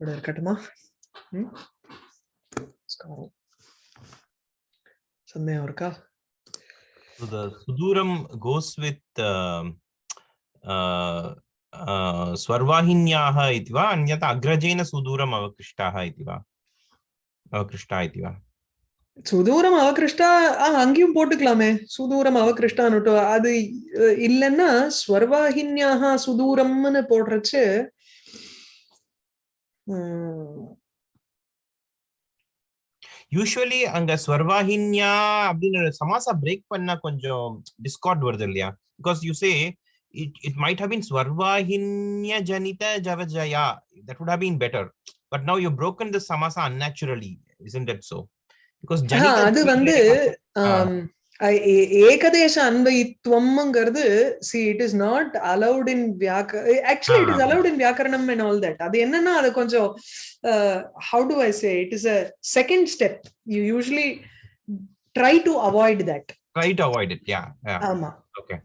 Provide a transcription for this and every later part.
இருக்கட்டுமா? சந்தேகம் இருக்கா? So the suduram goes with swarvahinyaha iti va anyata agrajena suduram avakrishtaha iti va avakrishta iti va சுதூரம் அவகிருஷ்டா அங்கேயும் போட்டுக்கலாமே, சுதூரம் அவகிருஷ்டான்னு. அது இல்லைன்னா ஸ்வர்வாஹின்யாக சுதூரம்னு போடுறச்சு usually அங்க ஸ்வர்வாஹின்யா அப்படின்னு சமாசா பிரேக் பண்ணா கொஞ்சம் டிஸ்கார்ட் வருது இல்லையா? Because you say it might have been swarvahinya janita javajaya, that would have been better, but now you've broken the samasa unnaturally, isn't that so? Because janita அது வந்து ஏகதேச அன்வயித்வம்ங்கிறது, see it is not allowed in actually it is allowed in vyakaranam and all that. அது என்னன்னா அது கொஞ்சம் how do I say, it is a second step. You usually try to avoid that. Yeah ஆமா. Okay.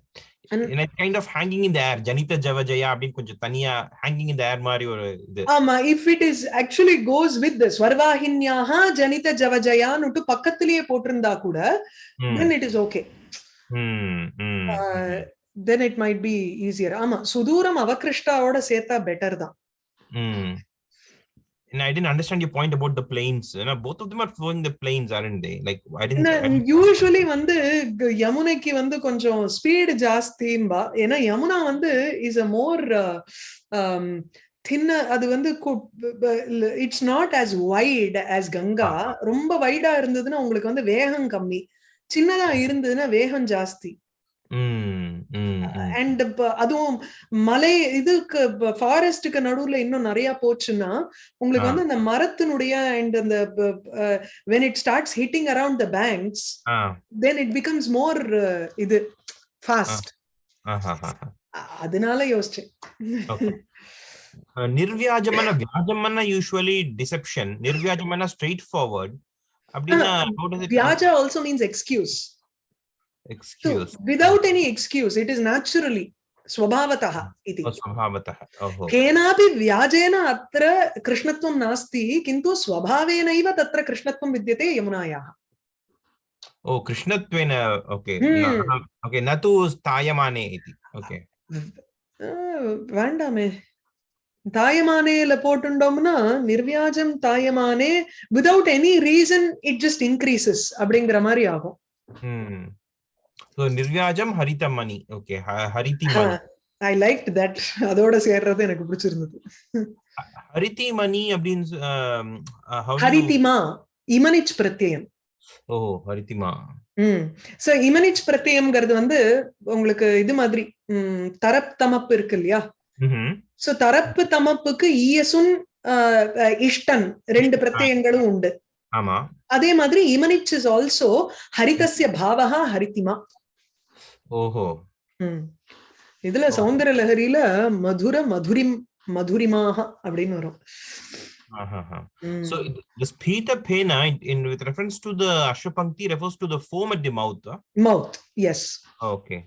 And it's kind of hanging in the air. Janita javajaya அப்படின்னு கொஞ்சம் தனியா hanging in the air மாதிரி ஒரு இது. ஆமா, if it is actually goes with the swarvahinyaha janita javajaya னுட்டு பக்கத்திலேயே போட்டிருந்தா கூட then it is okay. Then it might be easier. ஆமா, சுதூரம் அவகிருஷ்டாவோட சேர்த்தா பெட்டர் தான். And I didn't understand your point about the plains. You know, both of them are flowing the plains, aren't they? Like I didn't usually வந்து யமுனைக்கு வந்து கொஞ்சம் speed ஜாஸ்திம்பா. ஏன்னா யமுனா வந்து is a more thin. அது வந்து it's not as wide as Ganga. ரொம்ப வைடா இருந்ததுன்னா உங்களுக்கு வந்து வேகம் கம்மி, சின்னதா இருந்ததுன்னா வேகம் ஜாஸ்தி. அண்ட் அதுவும் மலை இதுக்கு ஃபாரஸ்டுக்கு நடுவுல இன்னும் நிறைய போச்சுன்னா உங்களுக்கு வந்து அந்த மரத்தினுடைய அண்ட் அந்த when it starts hitting around the banks then it becomes more இது fast. அதனால யோசிச்சேன். நிர்வியாஜமன வியாஜமன usually deception, நிர்வியாஜமன straight forward அப்படினா வியாஜா also means excuse. So, without any excuse, it is naturally swabhavatah iti. Swabhavatah. Oh. Kenapi vyajena atra krishnatvam nasti kintu swabhavenaiva tatra krishnatvam vidyate yamunayaha. Oh, krishnattvena. Okay. Okay, natu tayamane iti. Okay. Vandame. Tayamane la potundomna nirvyajam tayamane, without any reason it just increases அப்படிங்கற மாதிரி ஆகும். So nirvyajam haritamani. Okay, haritimani. I liked that. அதோட சேர்றது எனக்கு பிடிச்சிருந்தது. haritimani அப்படினு haritima imanich pratyayam. Oh, haritima. So imanich pratyayamங்கிறது வந்து உங்களுக்கு இது மாதிரி தரப் தமப் இருக்கு இல்லையா? So தரப்பு தமப்புக்கு ஈயசுன் இஷ்டன் ரெண்டு பிரத்யயங்களும் உண்டு. ஆமா. அதே மாதிரி இமனிச் இஸ் ஆல்சோ ஹரிதஸ்ய பாவஹ ஹரிதிமா. ஓஹோ. இதுல சௌந்தர லஹரியில மதுர மதுரிமாக அப்படின்னு வரும். So the spita pena in with reference to the ashapangti refers to the foam at the mouth. Mouth, yes. Okay.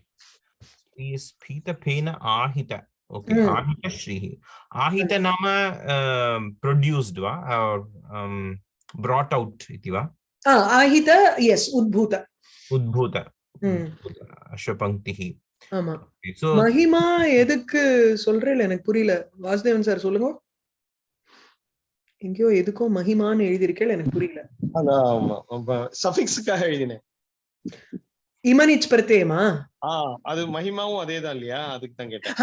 Spita pena ahita. Okay, ahita shrihi. Ahita nama produced va or brought out iti va? Ahita, yes, udbhuta. Ashapangtihi. ஆமா. So மகிமா எதுக்கு சொல்றேன் எனக்கு புரியல. Vasudevan sir சொல்லுங்க. எங்கயோ எதுக்கோ மகிமான்னு எழுதிருக்கேன், எனக்கு புரியல. அதான் சஃபிக்ஸ்க்காக எழுதினேன். இமனிச் பிரத்யயமா? அது மகிமாவும் அதேதான் இல்லையா? அதுக்கு தான் கேட்டேன்.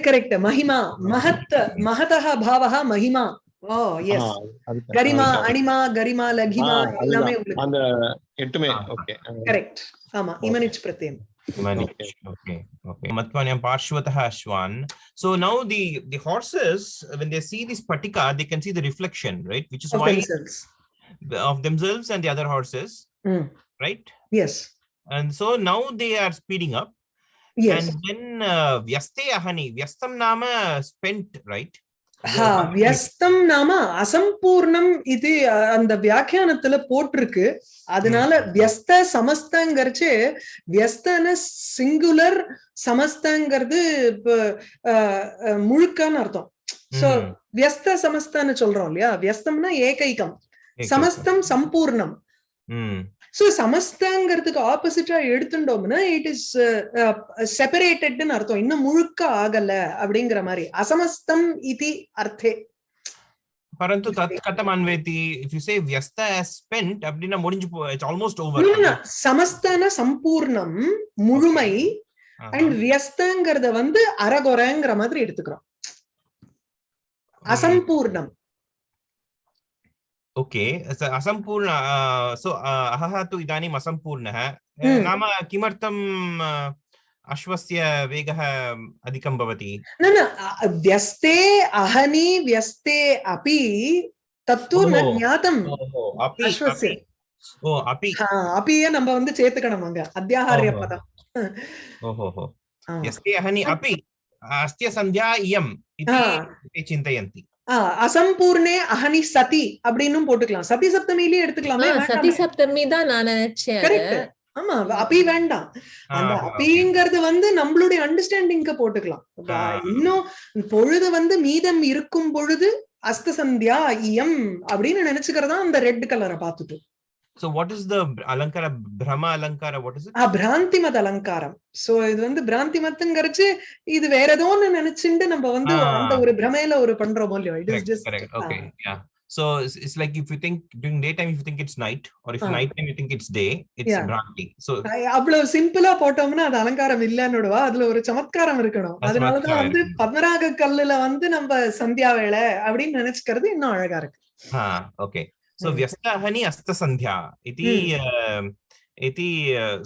கரெக்ட். மகிமா மகதஹ பாவஹ மகிமா. Oh yes. கரிமா அனிமா கரிமா லகிமா எல்லாமே உங்களுக்கு அந்த எட்டுமே. Okay, correct. ஆமா, இமனிச் பிரத்யயம். Okay. Matvanyam parshvatah ashwan. So now the horses, when they see this patika, they can see the reflection, right? Which is why of themselves and the other horses, right? Yes. And so now they are speeding up. Yes. And then vyaste ahani, vyastam nama spent, right? வியஸ்தம் நாம அசம்பூர்ணம் இது அந்த வியாக்கியானத்துல போட்டிருக்கு. அதனால வியஸ்த சமஸ்தங்கிறச்சு வியஸ்தன singular, சமஸ்தங்கிறது முழுக்கன்னு அர்த்தம். So வியஸ்த சமஸ்தான்னு சொல்றோம் இல்லையா? வியஸ்தம்னா ஏகைகம், சமஸ்தம் சம்பூர்ணம். So சமஸ்தங்கிறதுக்கு ஆப்போசிட்டா எடுத்துட்டோம்னா இட் இஸ் செப்பரேட்டட்னு அர்த்தம், இன்னும் முழுக்க ஆகல அப்படிங்கிற மாதிரி. அசமஸ்தம் இதி அர்த்தே. பரந்து தத் கதம் அன்வேதி, if you say vyasta as spent அப்படினா முடிஞ்சு it's almost over. சமஸ்தான சம்பூர்ணம் முழுமை, அண்ட் வியஸ்தங்கிறத வந்து அரகுறைங்கிற மாதிரி எடுத்துக்கிறோம். அசம்பூர்ணம். ओके, असंपूर्ण. सो अहः तु इदानीम् असंपूर्णः नाम किमर्थम् अश्वस्य वेगः अधिकं भवति? न न, व्यस्ते अहनि व्यस्ते अपि तत्तु न ज्ञातम्. अश्वस्य ओ अपि, अपिये நம்ம வந்து சேர்த்துக்கணும் அங்க அத்தியாஹார்ய பதம். ओहो व्यस्ते अहनि अपि अस्त्य संध्या इयम् इति चिन्तयन्ति. அசம்பூர்ணே அஹனி சதி அப்படின்னும் போட்டுக்கலாம். சதி சப்தமியிலே எடுத்துக்கலாமே. சதி சப்தமி தான் நான் நினைச்சேன். ஆமா, அப்பி வேண்டாம். அந்த அப்பிங்கிறது வந்து நம்மளுடைய அண்டர்ஸ்டாண்டிங்க போட்டுக்கலாம். இன்னும் பொழுது வந்து மீதம் இருக்கும் பொழுது அஸ்த சந்தியா இயம் அப்படின்னு நினைச்சுக்கிறதா அந்த ரெட் கலரை பார்த்துட்டு. So what is the alankara, brahma alankara, what is it? பிராந்திமத் அலங்காரம். சோ இது வந்து பிராந்திமத்துங்கறச்சு இது வேற ஏதோ ஒன்னு நினைச்சுட்டு நம்ம வந்து அந்த ஒரு பிரமையில ஒரு பண்றோம் இல்லையோ. It is just correct. Okay, yeah. So it's like if you think during daytime if you think it's night, or if night time you think it's day, it's bhranti. So அவ்வளவு சிம்பிளா போட்டோம்னா அது அலங்காரம் இல்லன்னுடுவா. அதுல ஒரு சமத்காரம் இருக்கணும். அதனாலதான் வந்து பத்மராக கல்லுல வந்து நம்ம சந்தியா வேளை அப்படின்னு நினைச்சுக்கிறது இன்னும் அழகா இருக்கு. Okay. So vyasta ahani asta sandhya iti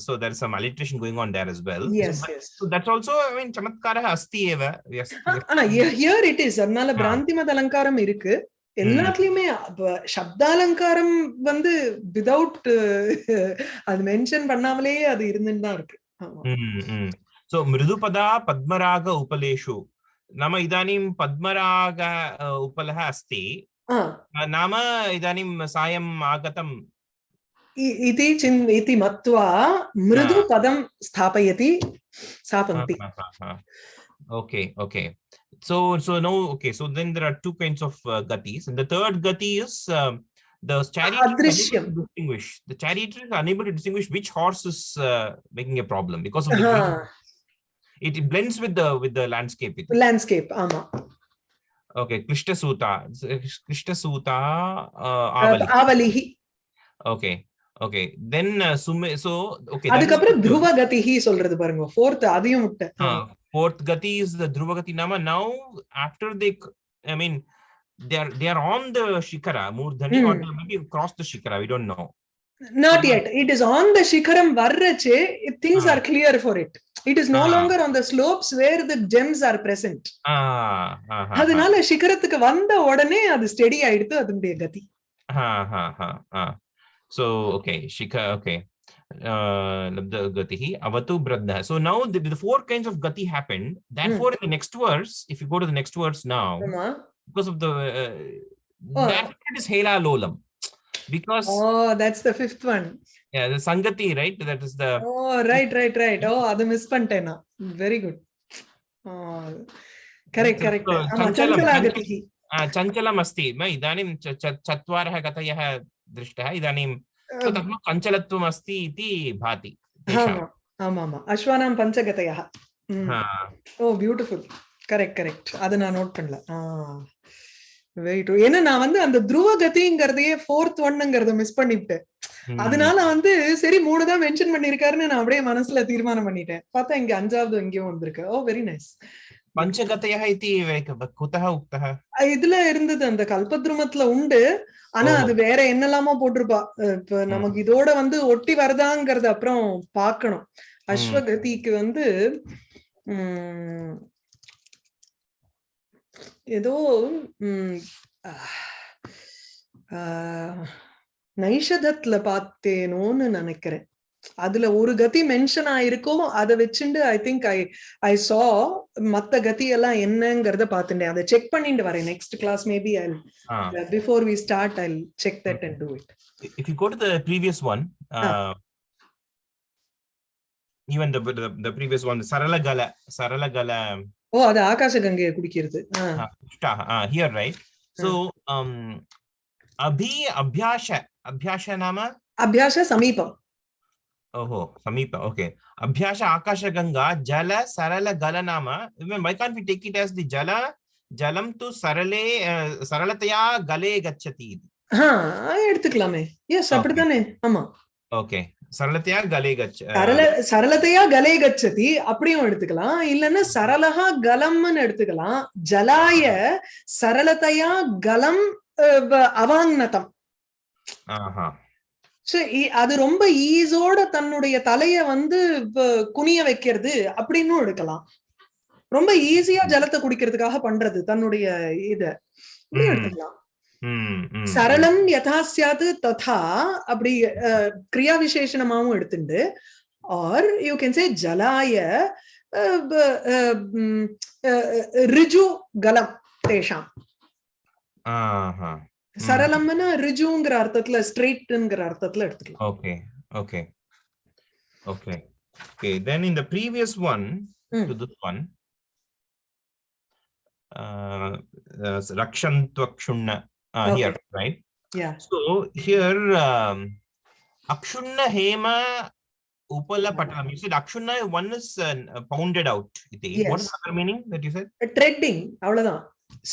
so there is some alliteration going on there as well. Yes. So that's also, I mean, chamatkarah asti eva. Here it is. அதனால பிராந்திமத் அலங்காரம் இருக்கு. எல்லாத்துலயுமே சப்தாலங்காரம் வந்து விதவுட் அது மென்ஷன் பண்ணாமலே அது இருந்துட்டு தான் இருக்கு. So mridupada padmaraga upaleshu nama idanim padmaraga upalah asti नाम इदानीं सायं आगतम् इति मत्वा मृदु पदं स्थापयति सा पंक्ति. Okay. So now, okay, so then there are two kinds of gatis, and the third gati is the charioteer is unable to distinguish. The charioteer is unable to distinguish which horse is making a problem because of the it blends with the landscape. Landscape, ama. Okay, Krishta Suta Avalihi. Okay. Then so okay. அதுக்கப்புறம் Dhruva Gatihi சொல்றது பாருங்க. Fourth அதையும் விட்டு. Fourth gati is the Dhruva Gati nama. Now after I mean they are on the Shikara Murdhani, or maybe cross the Shikara, we don't know. Not yet. It is on the Shikaram varrache, things are clear for it. It is no longer on the slopes where the gems are present. அதனால சிகரத்துக்கு வந்த உடனே அது steady ஆயிடுது அதனுடைய கதி. So okay, Shikha, okay. Labda gatihi avatu bradha. So now the four kinds of gati happened. Therefore in the next verse, if you go to the next verse now, because of the that is hela lolam. Because that's the fifth one. Yeah, the sangati, right? That is the right. Adu miss pantena. Very good. Correct. Chanchalagatihi. Chanchalam asti. Ma idanim chatvarah gatayah drishtah. Idanim tatma chanchalatvam asti iti bhati. Ama. Ashwanam panchagatayah. Oh, beautiful. Correct. Adu na note பண்ணல. Very true. ஏன்னா நான் வந்து அந்த துருவ கதிங்கிறதையே fourth ஒன்னுங்கிறத miss பண்ணிவிட்டேன். அதனால வந்து சரி 3 தான் மென்ஷன் பண்ணிருக்காருன்னு நான் அப்படியே மனசுல தீர்மானம் பண்ணிட்டேன். பார்த்தா இங்க 5வது எங்கேயும் வந்திருக்கு. ஓ வெரி நைஸ். பஞ்சகதயஹ இதி குதஹ உக்தஹ இதுல இருந்தது அந்த கல்பத்ருமத்துல உண்டு. ஆனா அது வேற என்னெல்லாமோ போட்டிருப்பா. இப்ப நமக்கு இதோட வந்து ஒட்டி வருதாங்கிறது அப்புறம் பார்க்கணும். அஸ்வகதிக்கு வந்து ஏதோ நைஷதத்துல பார்த்தேனோன்னு நினைக்கிறேன். அதுல ஒரு கதி மென்ஷன் ஆயிருக்கும். அதை வச்சுட்டு ஐ திங்க் ஐ சா மத்த கதி எல்லாம் என்னங்கறத பாத்துட்டேன். அதை செக் பண்ணிட்டு வரேன். Next class maybe I before we start I check that and do it. If you go to the previous one, even the previous one, Saralagala ஓ அது ஆகாச கங்கையை குடிக்கிறது. Here, right? So, abhyasha nama? Abhyasha samipam. Oh, samipa. Okay. Abhyasha akasha ganga jala sarala gala nama. Why can't we take it as the jalam tu saralataya gale gacchati? எடுத்துக்கலாமே. Yes அப்படித்தானே. ஆமா. Okay. சரளத்தையா கலே சரளத்தையா கலே கச்சதி அப்படியும் எடுத்துக்கலாம். இல்லன்னா சரளஹா கலம்னு எடுத்துக்கலாம். ஜலாய சரளத்தையா கலம் அவாங்னதம். அது ரொம்ப ஈஸோட தன்னுடைய தலைய வந்து குனிய வைக்கிறது அப்படின்னு எடுக்கலாம். ரொம்ப ஈஸியா ஜலத்தை குடிக்கிறதுக்காக பண்றது தன்னுடைய இத எடுத்துக்கலாம். சரளம் யதா ஸ்யாத் ததா அப்படி கிரியா விசேஷணமாவும் எடுத்துண்டு ஆர் யூ கேன் சே ஜலாய ரிஜு கலம் தேஷாம். சரளம்னா ரிஜுங்கிற அர்த்தத்துல ஸ்ட்ரெயிட்ங்கிற அர்த்தத்துல எடுத்துக்கலாம். Okay okay okay okay. Then in the previous one to this one rakshantwakshunna here, right? Yeah. So here akshunna hema upala patalam. You said akshunna one is pounded out. Yes. What is the other meaning that you said? Treading. avladhaan.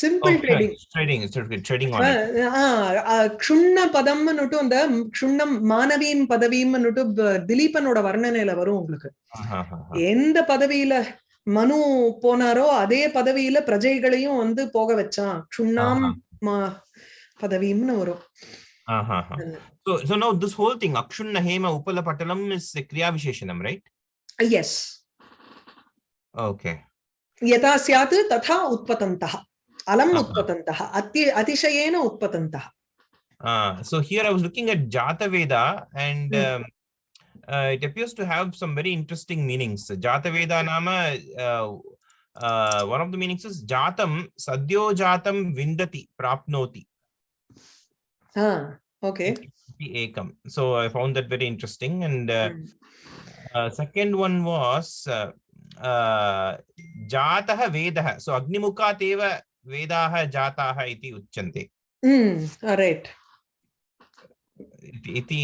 Simple trading. Trading on it. க்ஷுண்ண பதம்னுட்டு அந்த க்ஷுண்ணம் மானவீன் பதவின்னுட்டு திலீபனோட வர்ணனையில வரும் உங்களுக்கு. எந்த பதவியில மனு போனாரோ அதே பதவியில பிரஜைகளையும் வந்து போக வச்சான். க்ஷுண்ணாம் பதவின்னு வரும். So now this whole thing akshunna hema upala patalam is kriya visheshanam, right? Yes. Okay. यथा स्यात् तथा उत्पतन्तः. alam utpatantah atishayena utpatantah. So here I was looking at Jata Veda and it appears to have some very interesting meanings. Jata Veda nama one of the meanings is jatam sadyo jatam vindati prapnoti. Okay. Ekam. So I found that very interesting. And second one was jataha vedaha. So agnimukat eva vedaha jataha iti uchyante. All right. iti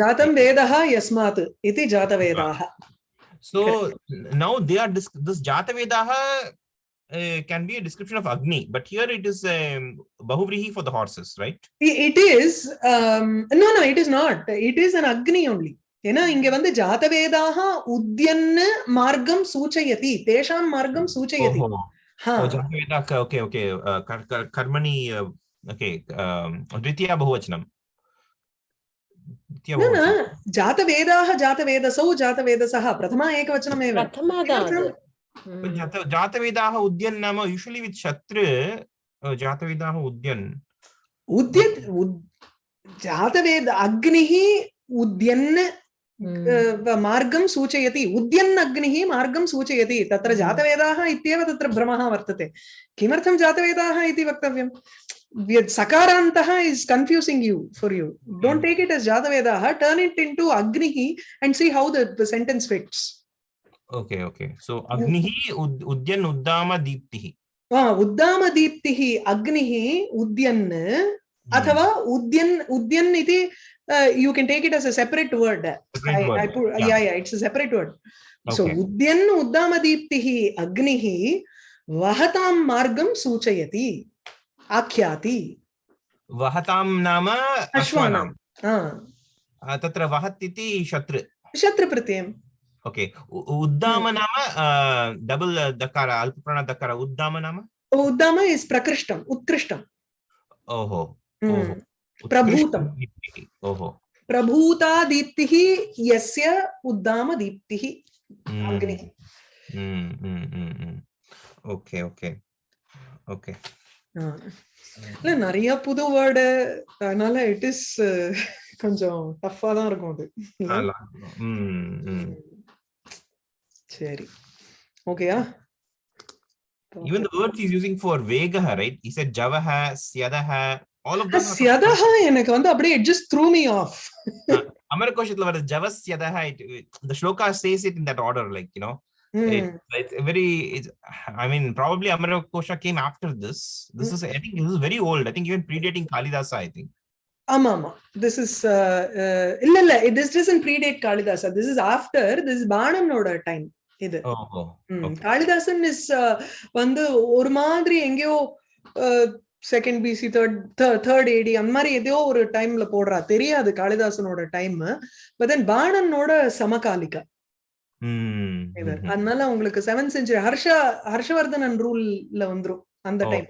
jatam vedaha yasmat iti jata vedaha. So now they are this jata vedaha can be a description of agni, but here it is bahuvrihi for the horses, right? It is no it is not. It is an agni only. ஏன்னா இங்க வந்து ஜாதவேதாக உத்யன்ன மார்க்கம் சூச்சயதி தேஷாம் மார்க்கம் சூச்சயதி. ஜாதவேதா okay okay கர்மணி okay द्वितीया बहुवचनम. जातवेदाः जातवेदसौ जातवेदसः प्रथमा एकवचनमेव. जातवेदाः उद्यन् नाम usually with शत्रु जातवेदाः उद्यन् जातवेद अग्निः उद्यन् मार्गं सूचयति. उद्यन् अग्निः मार्गं सूचयति. तत्र जातवेदाः इत्येव तत्र भ्रमः वर्तते. किमर्थं जातवेदाः इति वक्तव्यं? Sakarantah is confusing you for you. Don't take it as Jatavedaha. Turn it into Agnihi and see how the sentence fits. Okay, okay. So Agnihi Udyan Uddama Deeptihi. Uddama Deeptihi Agnihi Udyan athava Udyan iti you can take it as a separate word. It's a separate word. Okay. So Udyan Uddama Deeptihi Agnihi Vahatam Margam Suchayati. आख्याति. वहताम नाम अश्वानाम. तत्र वहत् इति शत्रु प्रत्ययम्. Okay. उद्दाम नाम double दकार अल्पप्राण दकार. उद्दाम नाम उद्दाम is प्रकृष्टम उत्कृष्टम. ओहो प्रभूतम. ओहो प्रभूता दीप्तिः यस्य उद्दाम दीप्तिः अग्निः. Okay okay okay. இல்ல நிறைய புது வேர்டு, அதனால இட் இஸ் கொஞ்சம் டஃபா தான் இருக்கும் அது. சரி ஓகேயா? Even the words he's using for vegaha, right? He said javaha, syadaha, all of them. syadaha எனக்கு வந்து அப்படியே it just threw me off. Amarkoshathula var javasyadaha. The shloka says it in that order, like, you know, It's a very, I mean, probably Amarakosha came after this. This is, I think this is very old. I think even predating Kalidasa, I think. ஆமா ஆமா, this is இல்ல this doesn't predate Kalidasa. This is after, this is பாணனோட time இது. Kalidasan is வந்து ஒரு மாதிரி எங்கேயோ second PC third ஏடி அந்த மாதிரி ஏதோ ஒரு டைம்ல போடுறா, தெரியாது காளிதாசனோட டைம். பட் தென் பாணனோட சமகாலிகா இவர். அதனால உங்களுக்கு 7th century ஹர்ஷவர்தனன் ரூல்ல வந்துரும் அந்த time.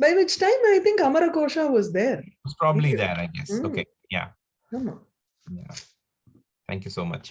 By which time I think Amarakosha was there. It was probably there, I guess. Okay, yeah. Ama. Yeah. Thank you so much.